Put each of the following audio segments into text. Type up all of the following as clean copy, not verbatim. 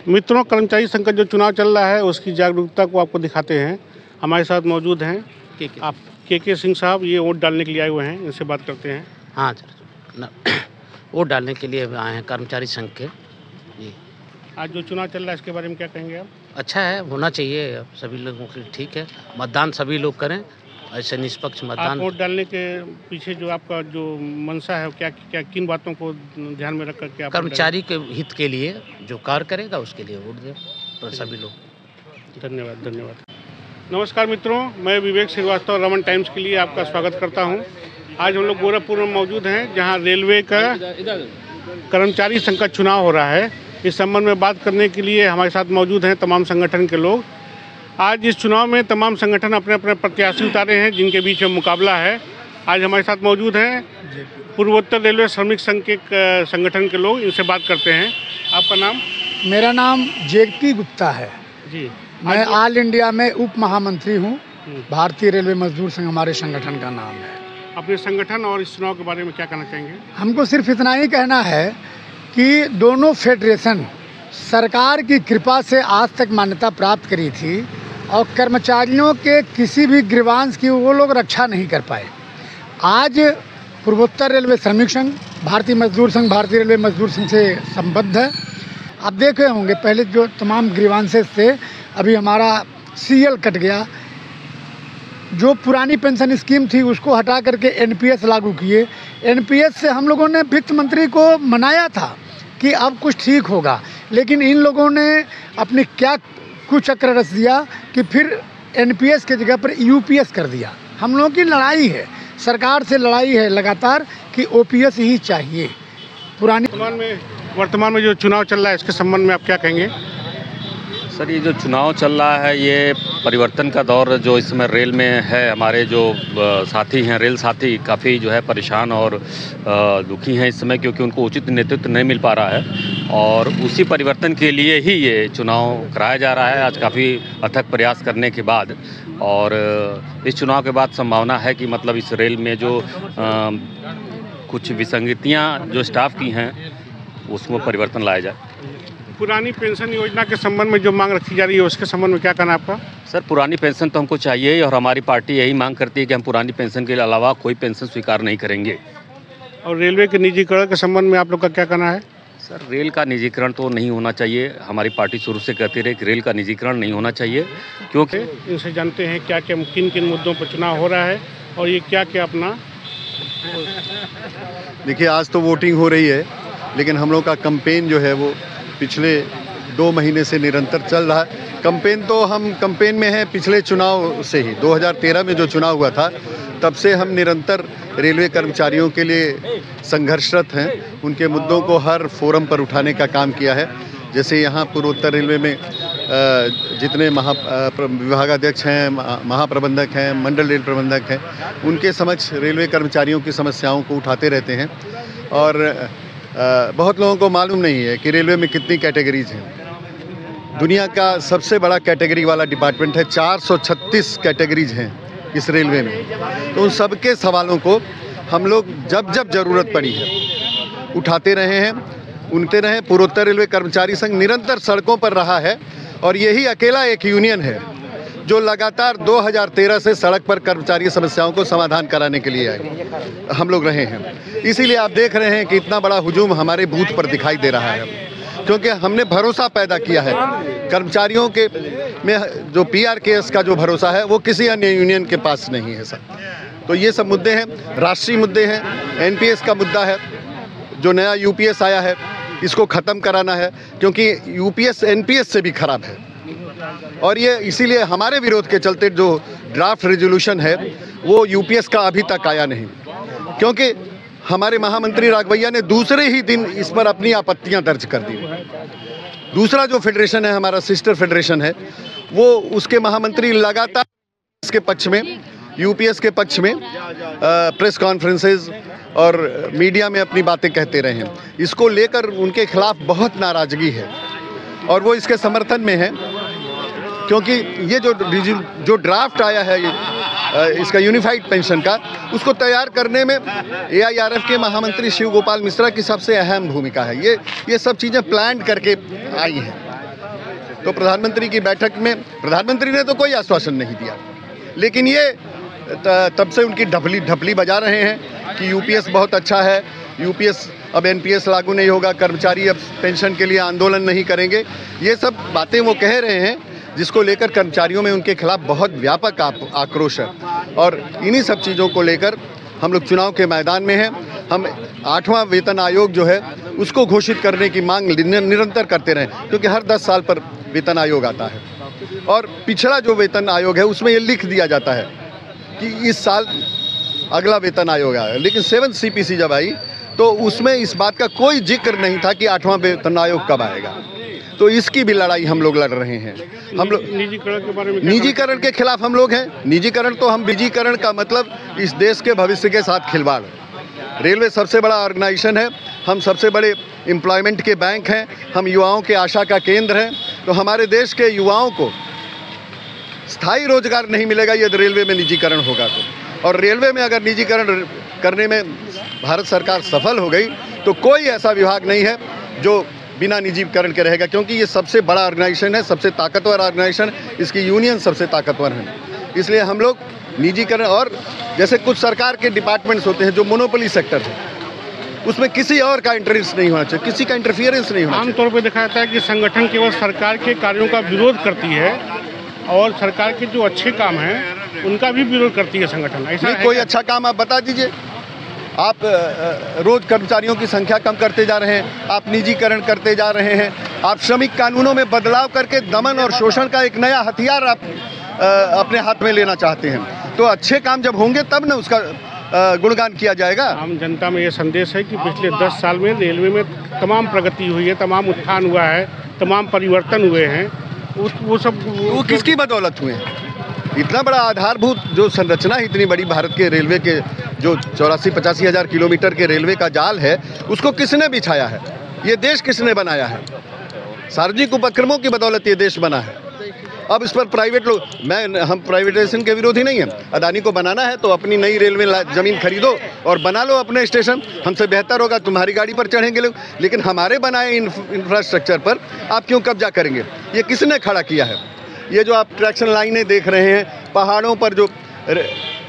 मित्रों, कर्मचारी संघ का जो चुनाव चल रहा है उसकी जागरूकता को आपको दिखाते हैं। हमारे साथ मौजूद हैं आप के सिंह साहब, ये वोट डालने के लिए आए हुए हैं, इनसे बात करते हैं। हाँ सर, वोट डालने के लिए आए हैं कर्मचारी संघ के जी। आज जो चुनाव चल रहा है इसके बारे में क्या कहेंगे आप? अच्छा है, होना चाहिए सभी लोगों के लिए, ठीक है। मतदान सभी लोग करें, ऐसे निष्पक्ष मतदान। वोट डालने के पीछे जो आपका जो मंशा है, क्या क्या किन बातों को ध्यान में रख करके आप? कर्मचारी के हित के लिए जो कार्य करेगा उसके लिए वोट दें तो सभी लोग। धन्यवाद धन्यवाद। नमस्कार मित्रों, मैं विवेक श्रीवास्तव रमन टाइम्स के लिए आपका स्वागत करता हूं। आज हम लोग गोरखपुर में मौजूद हैं, जहां रेलवे का कर्मचारी संघ का चुनाव हो रहा है। इस संबंध में बात करने के लिए हमारे साथ मौजूद हैं तमाम संगठन के लोग। आज इस चुनाव में तमाम संगठन अपने अपने प्रत्याशी उतारे हैं, जिनके बीच में मुकाबला है। आज हमारे साथ मौजूद हैं पूर्वोत्तर रेलवे श्रमिक संघ के संगठन के लोग, इनसे बात करते हैं। आपका नाम? मेरा नाम जेपी गुप्ता है जी। मैं ऑल इंडिया में उप महामंत्री हूँ। भारतीय रेलवे मजदूर संघ हमारे संगठन का नाम है। अपने संगठन और इस चुनाव के बारे में क्या कहना चाहेंगे? हमको सिर्फ इतना ही कहना है कि दोनों फेडरेशन सरकार की कृपा से आज तक मान्यता प्राप्त करी थी और कर्मचारियों के किसी भी ग्रीवांस की वो लोग रक्षा नहीं कर पाए। आज पूर्वोत्तर रेलवे श्रमिक संघ, भारतीय मजदूर संघ, भारतीय रेलवे मजदूर संघ से संबद्ध है। आप देखे होंगे पहले जो तमाम ग्रीवांसेस थे, अभी हमारा सीएल कट गया। जो पुरानी पेंशन स्कीम थी उसको हटा करके एनपीएस लागू किए। एनपीएस से हम लोगों ने वित्त मंत्री को मनाया था कि अब कुछ ठीक होगा, लेकिन इन लोगों ने अपने क्या कुचक्र रच दिया कि फिर एनपीएस के जगह पर यूपीएस कर दिया। हम लोगों की लड़ाई है, सरकार से लड़ाई है लगातार कि ओपीएस ही चाहिए। वर्तमान में जो चुनाव चल रहा है इसके संबंध में आप क्या कहेंगे? सर, ये जो चुनाव चल रहा है ये परिवर्तन का दौर जो इस समय रेल में है। हमारे जो साथी हैं, रेल साथी, काफ़ी जो है परेशान और दुखी हैं इस समय, क्योंकि उनको उचित नेतृत्व नहीं मिल पा रहा है और उसी परिवर्तन के लिए ही ये चुनाव कराया जा रहा है आज काफ़ी अथक प्रयास करने के बाद। और इस चुनाव के बाद संभावना है कि मतलब इस रेल में जो कुछ विसंगतियाँ जो स्टाफ की हैं उसमें परिवर्तन लाया जाए। पुरानी पेंशन योजना के संबंध में जो मांग रखी जा रही है उसके संबंध में क्या कहना आपका? सर, पुरानी पेंशन तो हमको चाहिए और हमारी पार्टी यही मांग करती है कि हम पुरानी पेंशन के अलावा कोई पेंशन स्वीकार नहीं करेंगे। और रेलवे के निजीकरण के संबंध में आप लोग का क्या कहना है? सर, रेल का निजीकरण तो नहीं होना चाहिए। हमारी पार्टी शुरू से कहती रही कि रेल का निजीकरण नहीं होना चाहिए, क्योंकि इनसे जानते हैं क्या क्या किन किन मुद्दों पर चुनाव हो रहा है और ये क्या क्या अपना। देखिए, आज तो वोटिंग हो रही है, लेकिन हम लोग का कैंपेन जो है वो पिछले 2 महीने से निरंतर चल रहा है। कैंपेन में हैं पिछले चुनाव से ही। 2013 में जो चुनाव हुआ था तब से हम निरंतर रेलवे कर्मचारियों के लिए संघर्षरत हैं। उनके मुद्दों को हर फोरम पर उठाने का काम किया है। जैसे यहाँ पूर्वोत्तर रेलवे में जितने विभागाध्यक्ष हैं, महाप्रबंधक हैं, मंडल रेल प्रबंधक हैं, उनके समक्ष रेलवे कर्मचारियों की समस्याओं को उठाते रहते हैं। और बहुत लोगों को मालूम नहीं है कि रेलवे में कितनी कैटेगरीज हैं। दुनिया का सबसे बड़ा कैटेगरी वाला डिपार्टमेंट है, 436 कैटेगरीज हैं इस रेलवे में। तो उन सबके सवालों को हम लोग जब जब ज़रूरत पड़ी है उठाते रहे हैं, उनते रहे। पूर्वोत्तर रेलवे कर्मचारी संघ निरंतर सड़कों पर रहा है और यही अकेला एक यूनियन है जो लगातार 2013 से सड़क पर कर्मचारी समस्याओं को समाधान कराने के लिए हम लोग रहे हैं। इसीलिए आप देख रहे हैं कि इतना बड़ा हुजूम हमारे बूथ पर दिखाई दे रहा है, क्योंकि हमने भरोसा पैदा किया है। कर्मचारियों के में जो पीआरकेएस का जो भरोसा है वो किसी अन्य यूनियन के पास नहीं है सर। तो ये सब मुद्दे हैं, राष्ट्रीय मुद्दे हैं। एनपीएस का मुद्दा है, जो नया यूपीएस आया है इसको ख़त्म कराना है, क्योंकि यूपीएस एनपीएस से भी खराब है। और ये इसीलिए हमारे विरोध के चलते जो ड्राफ्ट रेजोल्यूशन है वो यूपीएस का अभी तक आया नहीं, क्योंकि हमारे महामंत्री राघवैया ने दूसरे ही दिन इस पर अपनी आपत्तियां दर्ज कर दी। दूसरा जो फेडरेशन है, हमारा सिस्टर फेडरेशन है, वो उसके महामंत्री लगातार इसके पक्ष में, यूपीएस के पक्ष में प्रेस कॉन्फ्रेंसेज और मीडिया में अपनी बातें कहते रहे हैं। इसको लेकर उनके खिलाफ बहुत नाराज़गी है और वो इसके समर्थन में है, क्योंकि ये जो ड्राफ्ट आया है इसका यूनिफाइड पेंशन का, उसको तैयार करने में AIRF के महामंत्री शिव गोपाल मिश्रा की सबसे अहम भूमिका है। ये सब चीज़ें प्लान करके आई हैं। तो प्रधानमंत्री की बैठक में प्रधानमंत्री ने तो कोई आश्वासन नहीं दिया, लेकिन ये तब से उनकी ढपली बजा रहे हैं कि UPS बहुत अच्छा है, UPS अब NPS लागू नहीं होगा, कर्मचारी अब पेंशन के लिए आंदोलन नहीं करेंगे। ये सब बातें वो कह रहे हैं, जिसको लेकर कर्मचारियों में उनके खिलाफ बहुत व्यापक आक्रोश है। और इन्हीं सब चीज़ों को लेकर हम लोग चुनाव के मैदान में हैं। हम 8वां वेतन आयोग जो है उसको घोषित करने की मांग निरंतर करते रहें, क्योंकि हर 10 साल पर वेतन आयोग आता है और पिछला जो वेतन आयोग है उसमें ये लिख दिया जाता है कि इस साल अगला वेतन आयोग आया। लेकिन 7th CPC जब आई तो उसमें इस बात का कोई जिक्र नहीं था कि 8वां वेतन आयोग कब आएगा। तो इसकी भी लड़ाई हम लोग लड़ रहे हैं। हम लोग निजीकरण के बारे में निजीकरण के खिलाफ हम लोग हैं। निजीकरण तो हम निजीकरण का मतलब इस देश के भविष्य के साथ खिलवाड़। रेलवे सबसे बड़ा ऑर्गेनाइजेशन है, हम सबसे बड़े एम्प्लॉयमेंट के बैंक हैं, हम युवाओं के आशा का केंद्र हैं। तो हमारे देश के युवाओं को स्थायी रोजगार नहीं मिलेगा यदि रेलवे में निजीकरण होगा तो। और रेलवे में अगर निजीकरण करने में भारत सरकार सफल हो गई तो कोई ऐसा विभाग नहीं है जो बिना निजीकरण के रहेगा, क्योंकि ये सबसे बड़ा ऑर्गेनाइजेशन है, सबसे ताकतवर ऑर्गेनाइजेशन, इसकी यूनियन सबसे ताकतवर है। इसलिए हम लोग निजीकरण, और जैसे कुछ सरकार के डिपार्टमेंट्स होते हैं जो मोनोपोली सेक्टर है, उसमें किसी और का इंटरेस्ट नहीं होना चाहिए, किसी का इंटरफियरेंस नहीं होना चाहिए। आमतौर पर देखा जाता है कि संगठन केवल सरकार के कार्यों का विरोध करती है और सरकार के जो अच्छे काम हैं उनका भी विरोध करती है संगठन। ऐसा नहीं, कोई अच्छा काम आप बता दीजिए। आप रोज कर्मचारियों की संख्या कम करते जा रहे हैं, आप निजीकरण करते जा रहे हैं, आप श्रमिक कानूनों में बदलाव करके दमन और शोषण का एक नया हथियार आप अपने हाथ में लेना चाहते हैं। तो अच्छे काम जब होंगे तब ना उसका गुणगान किया जाएगा। आम जनता में ये संदेश है कि पिछले 10 साल में रेलवे में तमाम प्रगति हुई है, तमाम उत्थान हुआ है, तमाम परिवर्तन हुए हैं। वो किसकी बदौलत हुए हैं? इतना बड़ा आधारभूत जो संरचना है, इतनी बड़ी भारत के रेलवे के जो 84-85 हज़ार किलोमीटर के रेलवे का जाल है, उसको किसने बिछाया है? ये देश किसने बनाया है? सार्वजनिक उपक्रमों की बदौलत ये देश बना है। अब इस पर प्राइवेट लोग, हम प्राइवेटाइजेशन के विरोधी नहीं हैं। अदानी को बनाना है तो अपनी नई रेलवे ज़मीन खरीदो और बना लो अपने स्टेशन, हमसे बेहतर होगा, तुम्हारी गाड़ी पर चढ़ेंगे लोग। लेकिन हमारे बनाए इंफ्रास्ट्रक्चर पर आप क्यों कब्जा करेंगे? ये किसने खड़ा किया है? ये जो आप ट्रैक्शन लाइनें देख रहे हैं, पहाड़ों पर जो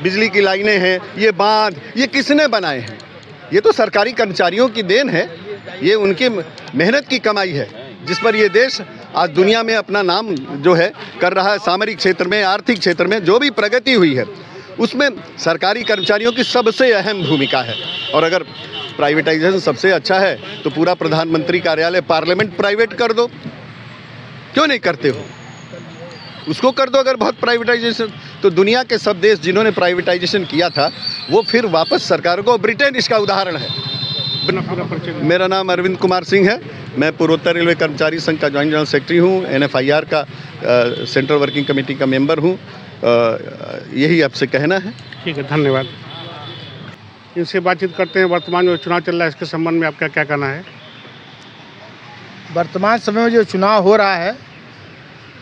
बिजली की लाइनें हैं, ये बांध, ये किसने बनाए हैं? ये तो सरकारी कर्मचारियों की देन है, ये उनकी मेहनत की कमाई है, जिस पर ये देश आज दुनिया में अपना नाम जो है कर रहा है। सामरिक क्षेत्र में, आर्थिक क्षेत्र में जो भी प्रगति हुई है उसमें सरकारी कर्मचारियों की सबसे अहम भूमिका है। और अगर प्राइवेटाइजेशन सबसे अच्छा है तो पूरा प्रधानमंत्री कार्यालय, पार्लियामेंट प्राइवेट कर दो, क्यों नहीं करते हो? उसको कर दो। अगर बहुत प्राइवेटाइजेशन, तो दुनिया के सब देश जिन्होंने प्राइवेटाइजेशन किया था वो फिर वापस सरकार को, ब्रिटेन इसका उदाहरण है। मेरा नाम अरविंद कुमार सिंह है, मैं पूर्वोत्तर रेलवे कर्मचारी संघ का ज्वाइंट जनरल सेक्रेटरी हूँ, NFIR का सेंट्रल वर्किंग कमेटी का मेंबर हूँ। यही आपसे कहना है। ठीक है, धन्यवाद। इनसे बातचीत करते हैं। वर्तमान जो चुनाव चल रहा है इसके संबंध में आपका क्या कहना है? वर्तमान समय में जो चुनाव हो रहा है,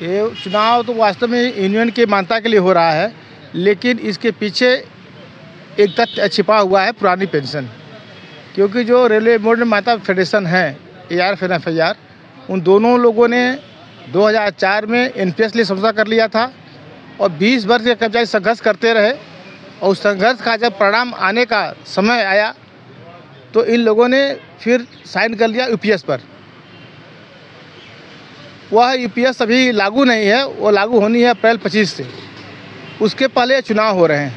ये चुनाव तो वास्तव में यूनियन की मान्यता के लिए हो रहा है, लेकिन इसके पीछे एक तथ्य छिपा हुआ है, पुरानी पेंशन। क्योंकि जो रेलवे बोर्ड माता फेडरेशन है, AIRF NFIR, उन दोनों लोगों ने 2004 में NPS लिए समझौता कर लिया था और 20 वर्ष के कर्मचारी संघर्ष करते रहे। और उस संघर्ष का जब परिणाम आने का समय आया तो इन लोगों ने फिर साइन कर लिया UPS पर। वह UPS अभी लागू नहीं है, वो लागू होनी है अप्रैल 25 से। उसके पहले चुनाव हो रहे हैं।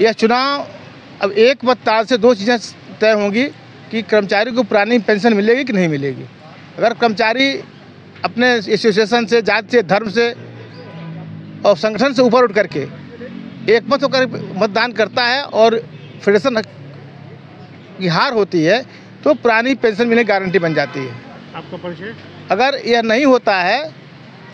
यह चुनाव अब एक मतदान से 2 चीज़ें तय होंगी कि कर्मचारी को पुरानी पेंशन मिलेगी कि नहीं मिलेगी। अगर कर्मचारी अपने एसोसिएशन से, जात से, धर्म से और संगठन से ऊपर उठ करके एक मत होकर मतदान करता है और फेडरेशन की हार होती है तो पुरानी पेंशन मिलने की गारंटी बन जाती है। आपका परिचय? अगर यह नहीं होता है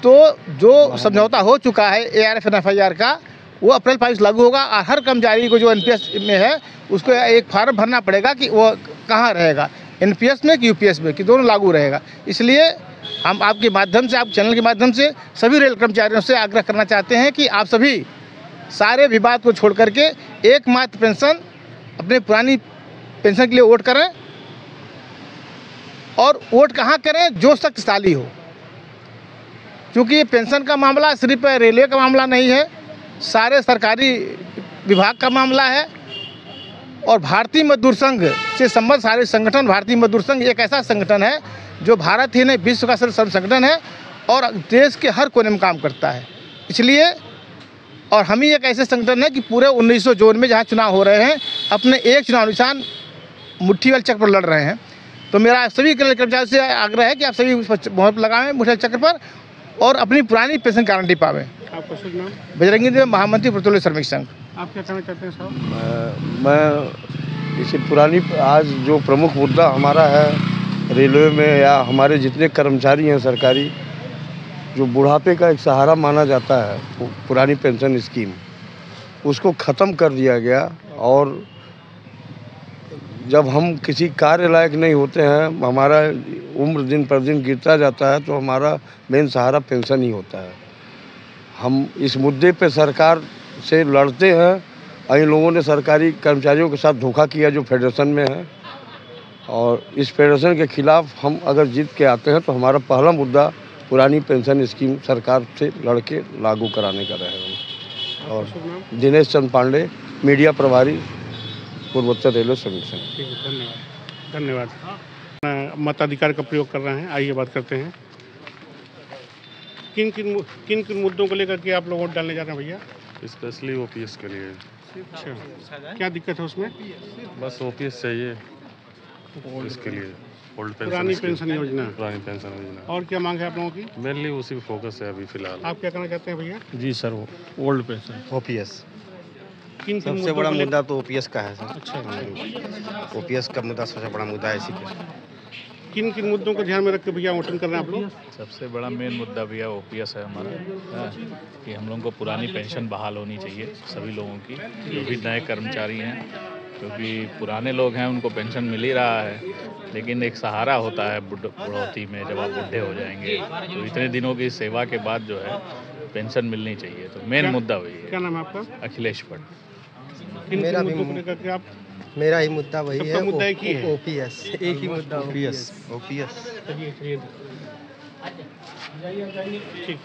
तो जो समझौता हो चुका है AIRF NFIR का, वो अप्रैल 22 लागू होगा और हर कर्मचारी को जो NPS में है उसको एक फार्म भरना पड़ेगा कि वो कहाँ रहेगा, NPS में कि UPS में, कि दोनों लागू रहेगा। इसलिए हम आपके माध्यम से, आप चैनल के माध्यम से सभी रेल कर्मचारियों से आग्रह करना चाहते हैं कि आप सभी सारे विवाद को छोड़ करके एकमात्र पेंशन, अपने पुरानी पेंशन के लिए वोट करें। और वोट कहाँ करें? जो शक्तिशाली हो, क्योंकि ये पेंशन का मामला सिर्फ रेलवे का मामला नहीं है, सारे सरकारी विभाग का मामला है। और भारतीय मजदूर संघ से संबद्ध सारे संगठन, भारतीय मजदूर संघ एक ऐसा संगठन है जो भारत ही नहीं विश्व का सर्वोच्च संगठन है और देश के हर कोने में काम करता है। इसलिए और हम ही एक ऐसे संगठन है कि पूरे 1900 जोन में जहाँ चुनाव हो रहे हैं, अपने एक चुनाव निशान मुट्ठी वाले चक्र पर लड़ रहे हैं। तो मेरा सभी कर्मचारियों से आग्रह है कि आप सभी मोहर लगाएं मुट्ठी वाले चक्र पर और अपनी पुरानी पेंशन गारंटी पावें। आपका शुभ नाम? बजरंगी देव, महामंत्री पेट्रोलियम श्रमिक संघ। आप क्या कहना चाहते हैं साहब? मैं इसे पुरानी आज जो प्रमुख मुद्दा हमारा है रेलवे में या हमारे जितने कर्मचारी हैं सरकारी, जो बुढ़ापे का एक सहारा माना जाता है पुरानी पेंशन स्कीम, उसको ख़त्म कर दिया गया। और जब हम किसी कार्य लायक नहीं होते हैं, हमारा उम्र दिन पर दिन गिरता जाता है, तो हमारा मेन सहारा पेंशन ही होता है। हम इस मुद्दे पे सरकार से लड़ते हैं। इन लोगों ने सरकारी कर्मचारियों के साथ धोखा किया जो फेडरेशन में है, और इस फेडरेशन के खिलाफ हम अगर जीत के आते हैं तो हमारा पहला मुद्दा पुरानी पेंशन स्कीम सरकार से लड़के लागू कराने का रहेगा। और दिनेश चंद पांडे, मीडिया प्रभारी, पूर्वोत्तर रेलवे श्रमिक संघ। ठीक है, धन्यवाद धन्यवाद। मताधिकार का प्रयोग कर रहे हैं, आइए बात करते हैं। किन किन मुद्दों को लेकर के आप लोग वोट डालने जा रहे हैं भैया? स्पेशली ओपीएस के लिए। अच्छा, क्या दिक्कत है उसमें? बस ओपीएस चाहिए इसके लिए, ओल्ड पुरानी पेंशन योजना। पुरानी पेंशन योजना। और क्या मांग है आप लोगों की? मेनली उसी पे फोकस है अभी फिलहाल। आप क्या कहना चाहते हैं भैया? जी सर, ओल्ड पेंशन ओपीएस किन सबसे बड़ा मुद्दा तो ओपीएस का है सर। अच्छा, ओपीएस का मुद्दा सबसे बड़ा मुद्दा है इसी पे। किन मुद्दों को ध्यान में रख के भैया वोटिंग कर रहे हैं आप लोग? सबसे बड़ा मेन मुद्दा भैया ओपीएस है हमारा, कि हम लोगों को पुरानी पेंशन बहाल होनी चाहिए सभी लोगों की, जो भी नए कर्मचारी हैं, क्योंकि पुराने लोग हैं उनको पेंशन मिल ही रहा है, लेकिन एक सहारा होता है बुढ़ौती में जब आप बूढ़े हो जाएंगे, तो इतने दिनों की सेवा के बाद जो है पेंशन मिलनी चाहिए। तो मेन मुद्दा वही है। क्या नाम है आपका? अखिलेश भट्ट। मेरा मुद्दों को लेकर के आप? मेरा ही मुद्दा वही है, मुद्दा एक ही है, ओपीएस। एक ही मुद्दा ओपीएस। ठीक।